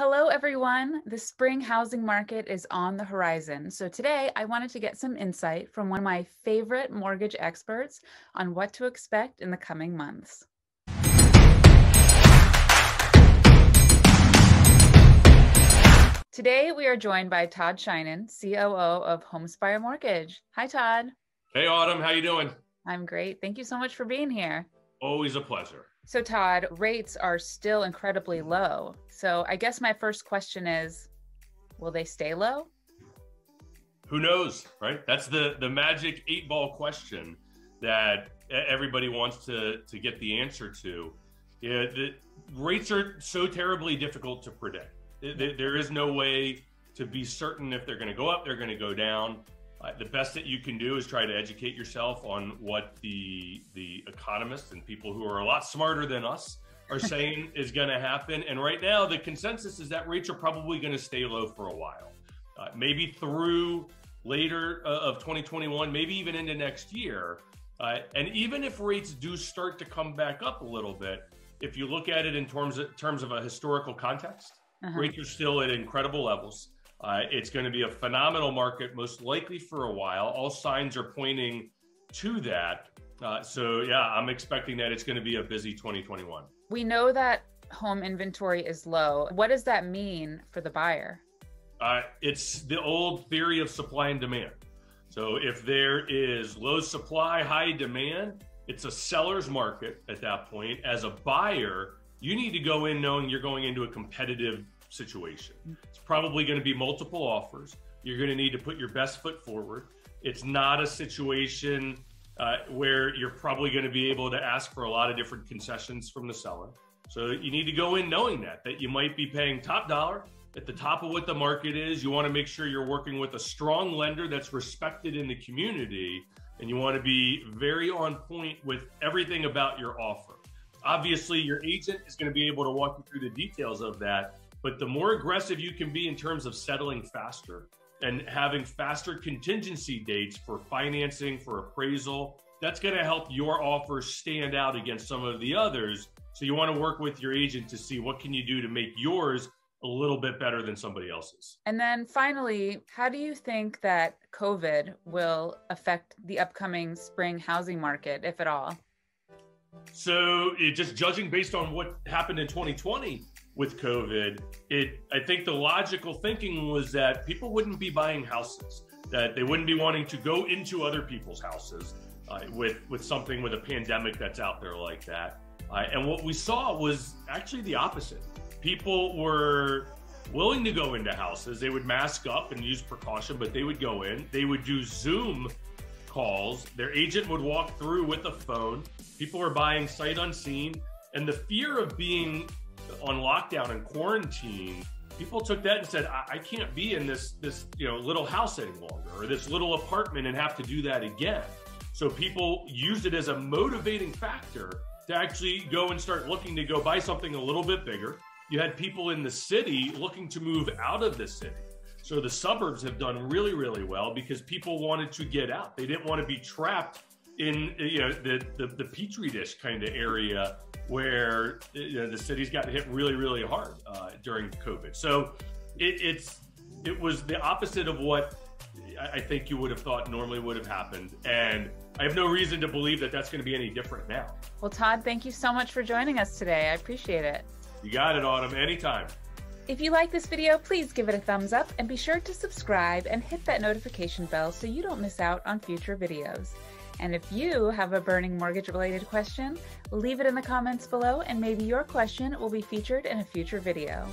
Hello, everyone. The spring housing market is on the horizon. So today I wanted to get some insight from one of my favorite mortgage experts on what to expect in the coming months. Today we are joined by Todd Sheinin, COO of Homespire Mortgage. Hi, Todd. Hey, Autumn. How you doing? I'm great. Thank you so much for being here. Always a pleasure. So Todd, rates are still incredibly low. So I guess my first question is, will they stay low? Who knows, right? That's the magic 8-ball question that everybody wants to get the answer to. Yeah, the rates are so terribly difficult to predict. There is no way to be certain if they're going to go up, they're going to go down. The best that you can do is try to educate yourself on what the economists and people who are a lot smarter than us are saying is going to happen. And right now, the consensus is that rates are probably going to stay low for a while, maybe through later of 2021, maybe even into next year. And even if rates do start to come back up a little bit, if you look at it in terms of a historical context, rates are still at incredible levels. It's going to be a phenomenal market, most likely for a while. All signs are pointing to that. So yeah, I'm expecting that it's going to be a busy 2021. We know that home inventory is low. What does that mean for the buyer? It's the old theory of supply and demand. So if there is low supply, high demand, it's a seller's market at that point. As a buyer, you need to go in knowing you're going into a competitive situation. It's probably going to be multiple offers. You're going to need to put your best foot forward. It's not a situation where you're probably going to be able to ask for a lot of different concessions from the seller. So you need to go in knowing that you might be paying top dollar at the top of what the market is. You want to make sure you're working with a strong lender that's respected in the community, and you want to be very on point with everything about your offer. Obviously, your agent is going to be able to walk you through the details of that. But the more aggressive you can be in terms of settling faster and having faster contingency dates for financing, for appraisal, that's going to help your offer stand out against some of the others. So you want to work with your agent to see what can you do to make yours a little bit better than somebody else's. And then finally, how do you think that COVID will affect the upcoming spring housing market, if at all? So just judging based on what happened in 2020, with COVID, I think the logical thinking was that people wouldn't be buying houses, that they wouldn't be wanting to go into other people's houses with something with a pandemic that's out there like that. And what we saw was actually the opposite. People were willing to go into houses. They would mask up and use precaution, but they would go in. They would do Zoom calls. Their agent would walk through with a phone. People were buying sight unseen. And the fear of being on lockdown and quarantine, people took that and said, I can't be in this little house any longer, or this little apartment, and have to do that again. So people used it as a motivating factor to actually go and start looking to go buy something a little bit bigger. You had people in the city looking to move out of the city. So the suburbs have done really, really well because people wanted to get out. They didn't want to be trapped in the petri dish kind of area where the cities got hit really, really hard during COVID. So it was the opposite of what I think you would have thought normally would have happened. And I have no reason to believe that that's going to be any different now. Well, Todd, thank you so much for joining us today. I appreciate it. You got it, Autumn. Anytime. If you like this video, please give it a thumbs up and be sure to subscribe and hit that notification bell so you don't miss out on future videos. And if you have a burning mortgage-related question, leave it in the comments below and maybe your question will be featured in a future video.